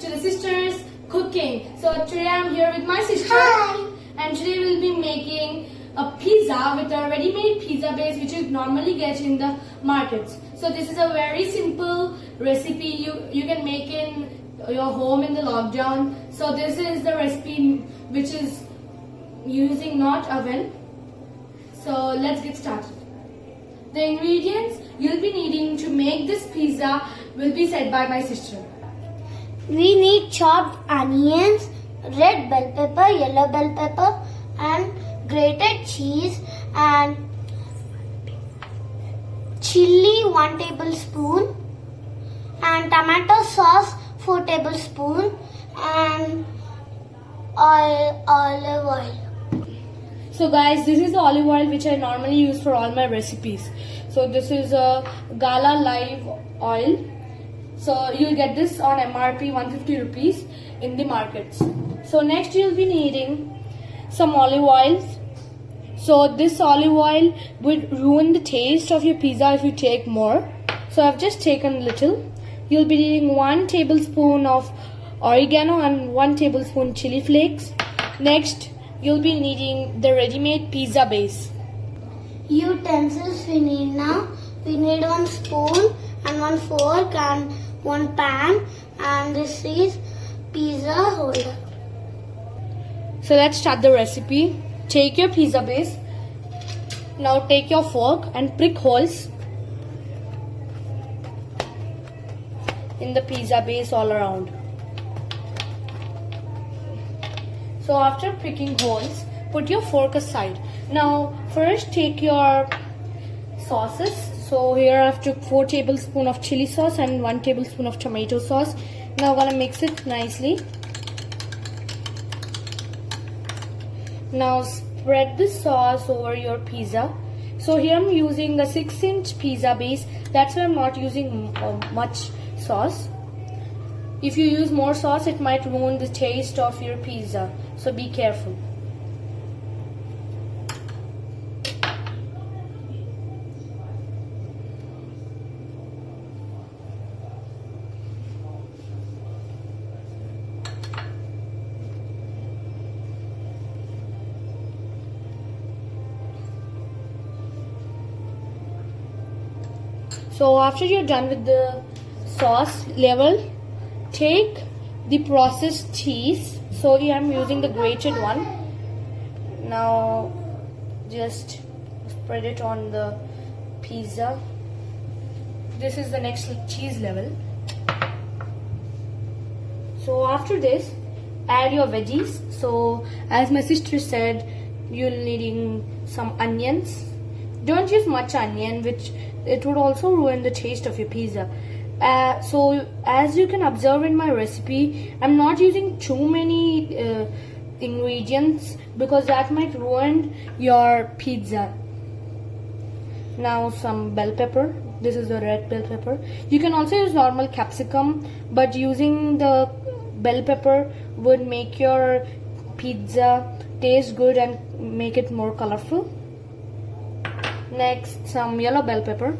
to the sisters cooking. So today I'm here with my sister. Hi. And today we'll be making a pizza with a ready-made pizza base which you normally get in the markets. So this is a very simple recipe you can make in your home in the lockdown. So this is the recipe which is using not oven. So let's get started. The ingredients you'll be needing to make this pizza will be said by my sister. We need chopped onions, red bell pepper, yellow bell pepper, and grated cheese, and chili 1 tablespoon, and tomato sauce 4 tablespoon, and olive oil. So guys, this is the olive oil which I normally use for all my recipes. So this is a Gala Live oil. So you'll get this on MRP 150 rupees in the markets. So next you'll be needing some olive oil. So this olive oil would ruin the taste of your pizza if you take more. So I've just taken a little. You'll be needing 1 tablespoon of oregano and 1 tablespoon chili flakes. Next, you'll be needing the ready-made pizza base. Utensils we need now. We need 1 spoon and 1 fork and 1 pan, and this is pizza holder. So let's start the recipe. Take your pizza base. Now take your fork and prick holes in the pizza base all around. So after pricking holes, put your fork aside. Now first take your sauces. So here I've took 4 tablespoons of chili sauce and 1 tablespoon of tomato sauce. Now I'm gonna mix it nicely. Now spread the sauce over your pizza. So here I'm using a 6-inch pizza base. That's why I'm not using much sauce. If you use more sauce, it might ruin the taste of your pizza. So be careful. So after you're done with the sauce level, take the processed cheese. So here I'm using the grated one. Now just spread it on the pizza. This is the next cheese level. So after this, add your veggies. So as my sister said, you're needing some onions. Don't use much onion, which it would also ruin the taste of your pizza. So as you can observe in my recipe, I'm not using too many ingredients because that might ruin your pizza. Now some bell pepper. This is the red bell pepper. You can also use normal capsicum, but using the bell pepper would make your pizza taste good and make it more colorful. Next, some yellow bell pepper.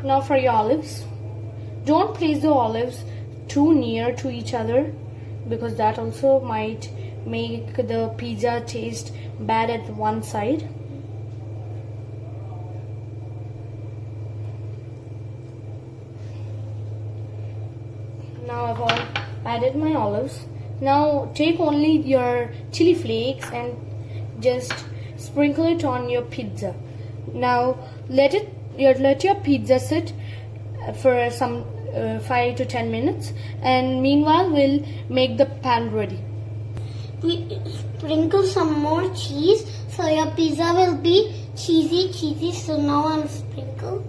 Now for your olives. Don't place the olives too near to each other because that also might make the pizza taste bad at one side. Now I've all added my olives. Now take only your chili flakes and just sprinkle it on your pizza. Now let your pizza sit for some 5 to 10 minutes, and meanwhile we'll make the pan ready. We sprinkle some more cheese, so your pizza will be cheesy. So now I'll sprinkle.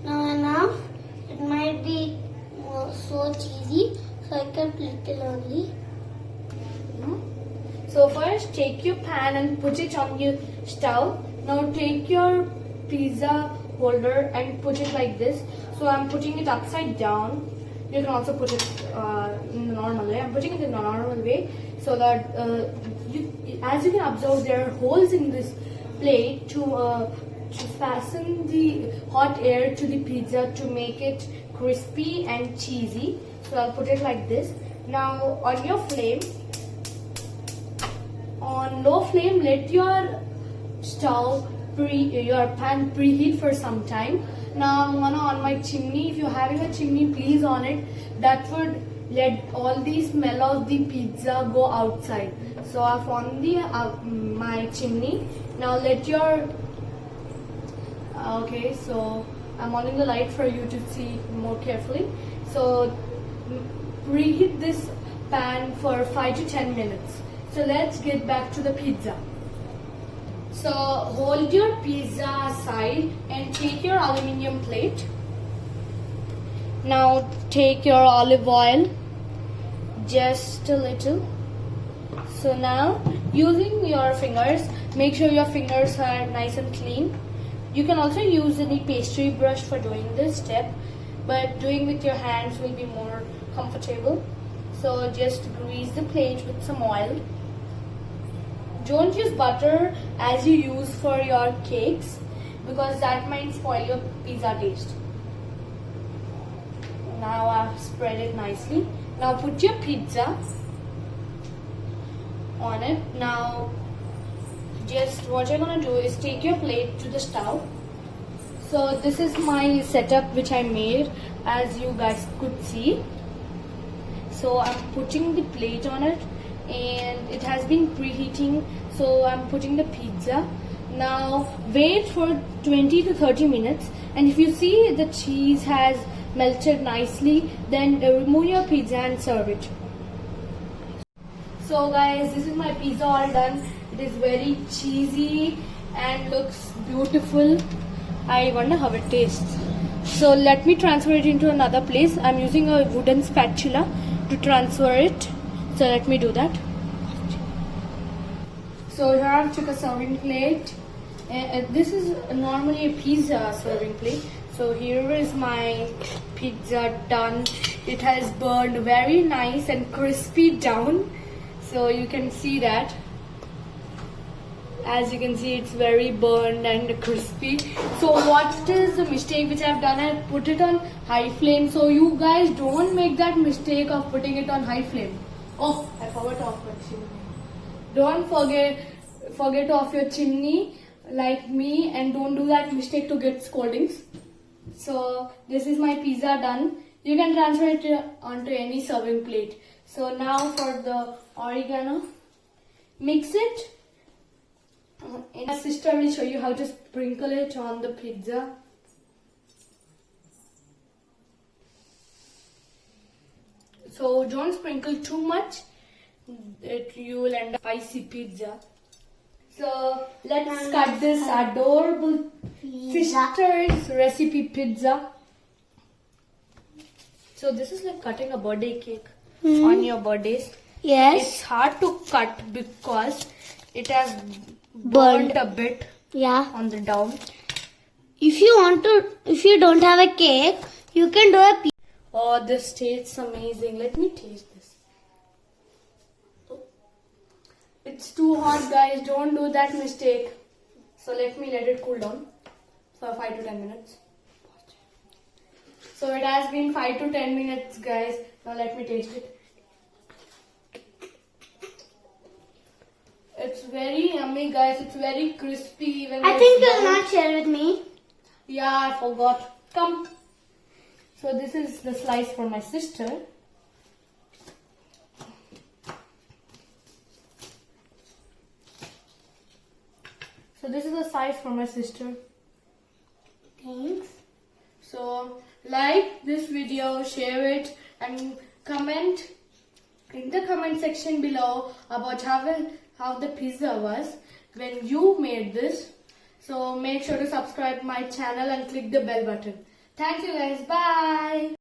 Now enough. It might be so cheesy, so I can little only. So first take your pan and put it on your stove. Now take your pizza holder and put it like this. So I'm putting it upside down. You can also put it in the normal way. I'm putting it in a normal way so that as you can observe, there are holes in this plate to fasten the hot air to the pizza to make it crispy and cheesy. So I'll put it like this. Now on your flame, on low flame, let your your pan preheat for some time. Now I'm gonna on my chimney. If you're having a chimney, please on it. That would let all the smell of the pizza go outside. So I've on the my chimney. Now let your okay, so I'm on the light for you to see more carefully. So preheat this pan for 5 to 10 minutes. So let's get back to the pizza. So hold your pizza aside and take your aluminium plate. Now take your olive oil, just a little. So now using your fingers, make sure your fingers are nice and clean. You can also use any pastry brush for doing this step, but doing with your hands will be more comfortable. So just grease the plate with some oil. Don't use butter as you use for your cakes because that might spoil your pizza taste. Now I've spread it nicely. Now put your pizza on it. Now just what you're gonna do is take your plate to the stove. So this is my setup which I made, as you guys could see. So I'm putting the plate on it and it has been preheating, so I'm putting the pizza. Now wait for 20 to 30 minutes, and if you see the cheese has melted nicely, then remove your pizza and serve it. So guys, this is my pizza all done. It is very cheesy and looks beautiful. I wonder how it tastes. So let me transfer it into another place. I'm using a wooden spatula to transfer it. So let me do that. So here I took a serving plate. This is normally a pizza serving plate. So here is my pizza done. It has burned very nice and crispy down. So you can see that. As you can see, it's very burned and crispy. So what is the mistake which I've done? I put it on high flame. So you guys don't make that mistake of putting it on high flame. Oh, I forgot off my chimney. Don't forget off your chimney like me, and don't do that mistake to get scoldings. So this is my pizza done. You can transfer it onto any serving plate. So now for the oregano, mix it. And my sister will show you how to sprinkle it on the pizza. So don't sprinkle too much, you will end up spicy pizza. So let's cut this adorable sister's recipe pizza. So this is like cutting a birthday cake on your birthdays. Yes. It's hard to cut because it has burnt a bit on the down. If you don't have a cake, you can do a pizza. Oh, this tastes amazing. Let me taste this. It's too hot, guys. Don't do that mistake. So let it cool down for 5 to 10 minutes. So it has been 5 to 10 minutes, guys. Now let me taste it. It's very yummy, guys. It's very crispy. Even I think you'll not share with me. Yeah, I forgot. Come. So this is the slice for my sister. So this is the size for my sister. Thanks. So like this video, share it, and comment in the comment section below about how the pizza was when you made this. So make sure to subscribe my channel and click the bell button. Thank you guys. Bye.